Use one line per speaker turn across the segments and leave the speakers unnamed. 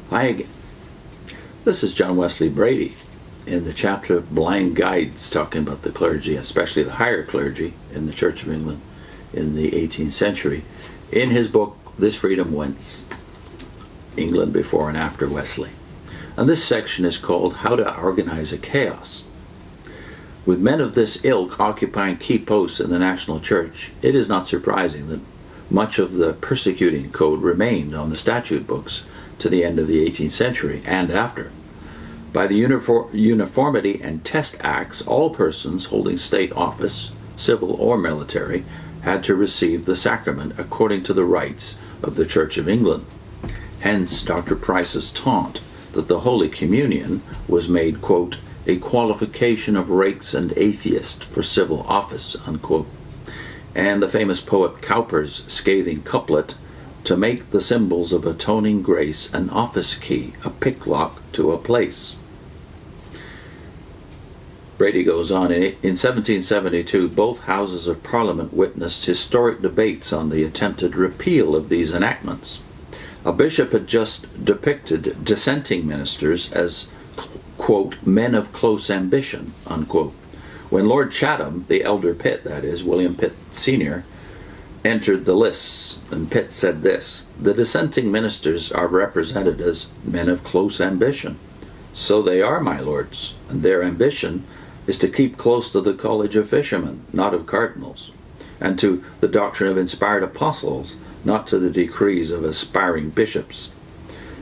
Hi again. This is John Wesley Bready in the chapter Blind Guides, talking about the clergy, especially the higher clergy in the Church of England in the 18th century, in his book, This Freedom Whence, England Before and After Wesley. And this section is called How to Organize a Chaos. With men of this ilk occupying key posts in the national church, it is not surprising that much of the persecuting code remained on the statute books to the end of the 18th century and after. By the Uniformity and Test Acts, all persons holding state office, civil or military, had to receive the sacrament according to the rites of the Church of England. Hence Dr. Price's taunt that the Holy Communion was made, quote, a qualification of rakes and atheists for civil office, unquote. And the famous poet Cowper's scathing couplet, to make the symbols of atoning grace an office key, a picklock to a place. Bready goes on, in 1772, both houses of Parliament witnessed historic debates on the attempted repeal of these enactments. A bishop had just depicted dissenting ministers as, quote, men of close ambition, unquote. When Lord Chatham, the elder Pitt, that is, William Pitt Sr., entered the lists, and Pitt said this, the dissenting ministers are represented as men of close ambition. So they are, my lords, and their ambition is to keep close to the college of fishermen, not of cardinals, and to the doctrine of inspired apostles, not to the decrees of aspiring bishops.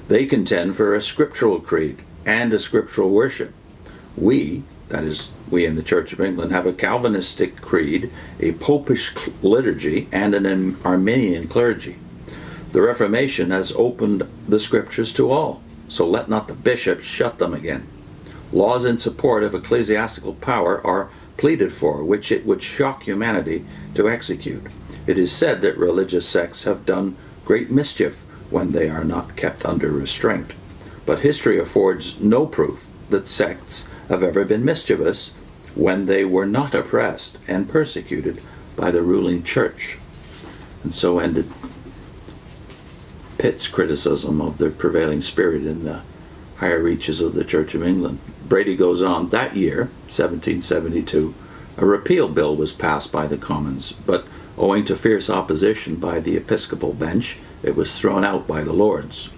They contend for a scriptural creed and a scriptural worship. We, that is, we in the Church of England, have a Calvinistic creed, a Popish liturgy, and an Arminian clergy. The Reformation has opened the scriptures to all, so let not the bishops shut them again. Laws in support of ecclesiastical power are pleaded for, which it would shock humanity to execute. It is said that religious sects have done great mischief when they are not kept under restraint. But history affords no proof that sects have ever been mischievous when they were not oppressed and persecuted by the ruling church. And so ended Pitt's criticism of the prevailing spirit in the higher reaches of the Church of England. Bready goes on, that year, 1772, a repeal bill was passed by the Commons, but owing to fierce opposition by the Episcopal bench, it was thrown out by the Lords.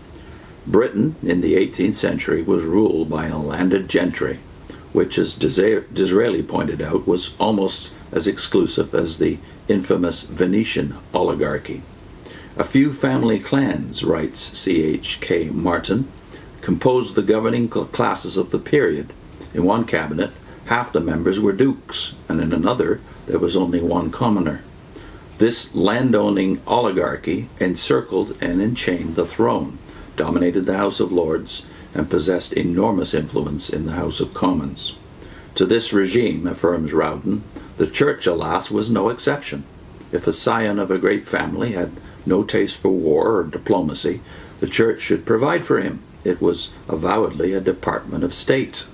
Britain, in the 18th century, was ruled by a landed gentry, which, as Disraeli pointed out, was almost as exclusive as the infamous Venetian oligarchy. A few family clans, writes C.H.K. Martin, composed the governing classes of the period. In one cabinet, half the members were dukes, and in another, there was only one commoner. This landowning oligarchy encircled and enchained the throne, dominated the House of Lords, and possessed enormous influence in the House of Commons. To this regime, affirms Rowden, the Church, alas, was no exception. If a scion of a great family had no taste for war or diplomacy, the Church should provide for him. It was avowedly a department of state.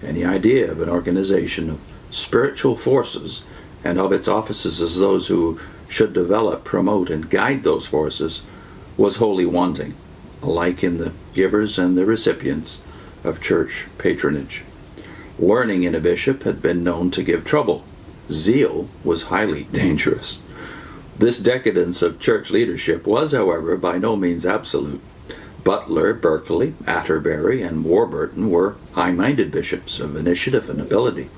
Any idea of an organization of spiritual forces and of its offices as those who should develop, promote, and guide those forces was wholly wanting, alike in the givers and the recipients of church patronage. Learning in a bishop had been known to give trouble. Zeal was highly dangerous. This decadence of church leadership was, however, by no means absolute. Butler, Berkeley, Atterbury, and Warburton were high-minded bishops of initiative and ability,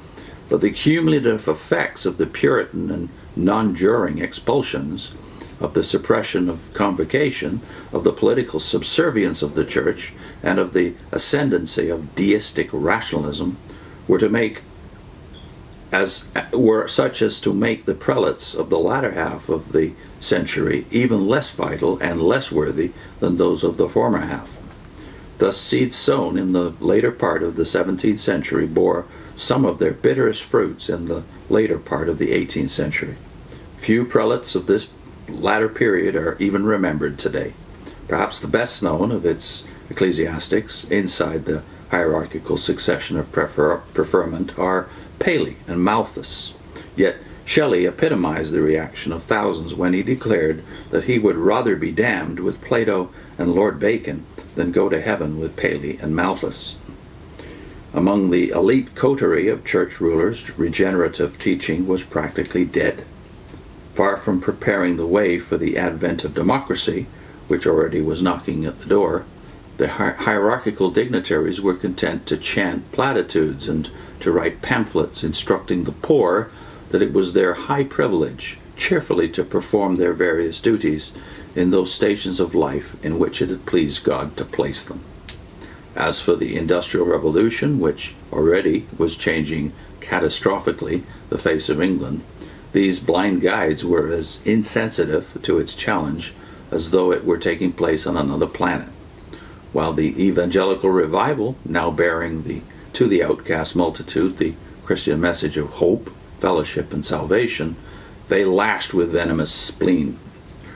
but the cumulative effects of the Puritan and non-juring expulsions, of the suppression of convocation, of the political subservience of the Church, and of the ascendancy of deistic rationalism, were such as to make the prelates of the latter half of the century even less vital and less worthy than those of the former half. Thus seeds sown in the later part of the 17th century bore some of their bitterest fruits in the later part of the 18th century. Few prelates of this latter period are even remembered today. Perhaps the best known of its ecclesiastics inside the hierarchical succession of preferment are Paley and Malthus. Yet Shelley epitomized the reaction of thousands when he declared that he would rather be damned with Plato and Lord Bacon than go to heaven with Paley and Malthus. Among the elite coterie of church rulers, regenerative teaching was practically dead. Far from preparing the way for the advent of democracy, which already was knocking at the door, the hierarchical dignitaries were content to chant platitudes and to write pamphlets instructing the poor that it was their high privilege cheerfully to perform their various duties in those stations of life in which it had pleased God to place them. As for the Industrial Revolution, which already was changing catastrophically the face of England, these blind guides were as insensitive to its challenge as though it were taking place on another planet. While the evangelical revival, now bearing to the outcast multitude the Christian message of hope, fellowship, and salvation, they lashed with venomous spleen.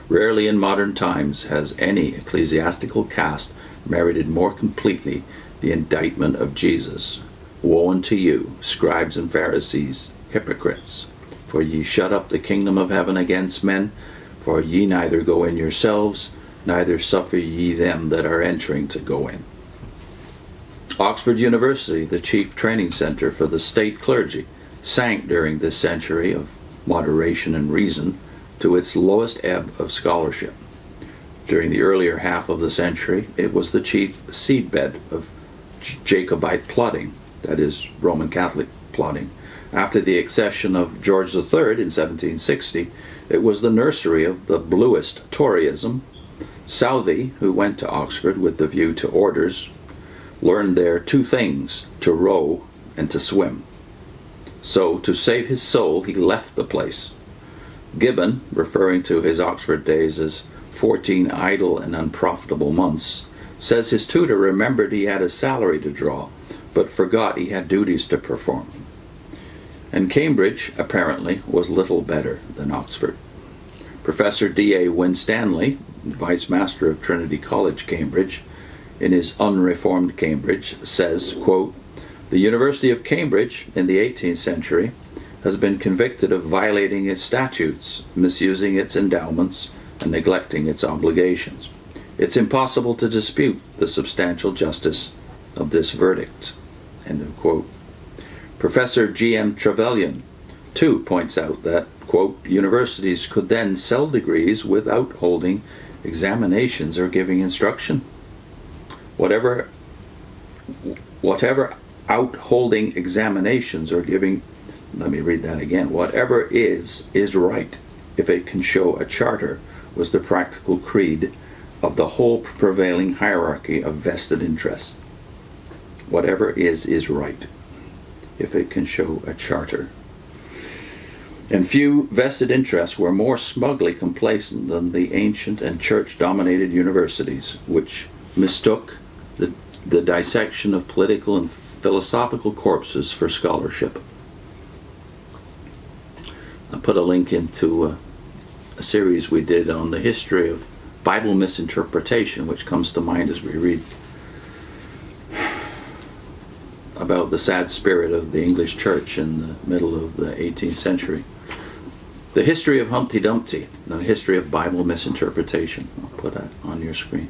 Rarely in modern times has any ecclesiastical caste merited more completely the indictment of Jesus. Woe unto you, scribes and Pharisees, hypocrites! For ye shut up the kingdom of heaven against men, for ye neither go in yourselves, neither suffer ye them that are entering to go in. Oxford University, the chief training center for the state clergy, sank during this century of moderation and reason to its lowest ebb of scholarship. During the earlier half of the century, it was the chief seedbed of Jacobite plotting, that is, Roman Catholic plotting. After the accession of George III in 1760, it was the nursery of the bluest Toryism. Southey, who went to Oxford with the view to orders, learned there two things, to row and to swim. So, to save his soul, he left the place. Gibbon, referring to his Oxford days as 14 idle and unprofitable months, says his tutor remembered he had a salary to draw, but forgot he had duties to perform. And Cambridge, apparently, was little better than Oxford. Professor D.A. Winstanley, Vice Master of Trinity College, Cambridge, in his Unreformed Cambridge, says, quote, "The University of Cambridge, in the 18th century, has been convicted of violating its statutes, misusing its endowments, and neglecting its obligations. It's impossible to dispute the substantial justice of this verdict." End of quote. Professor G.M. Trevelyan, too, points out that, quote, "Universities could then sell degrees without holding examinations or giving instruction. Whatever out holding examinations or giving," let me read that again, "whatever is right, if it can show a charter," was the practical creed of the whole prevailing hierarchy of vested interests. Whatever is right, if it can show a charter. And few vested interests were more smugly complacent than the ancient and church-dominated universities, which mistook the dissection of political and philosophical corpses for scholarship. I put a link into a series we did on the history of Bible misinterpretation, which comes to mind as we read about the sad spirit of the English church in the middle of the 18th century. The history of Humpty Dumpty, the history of Bible misinterpretation. I'll put that on your screen.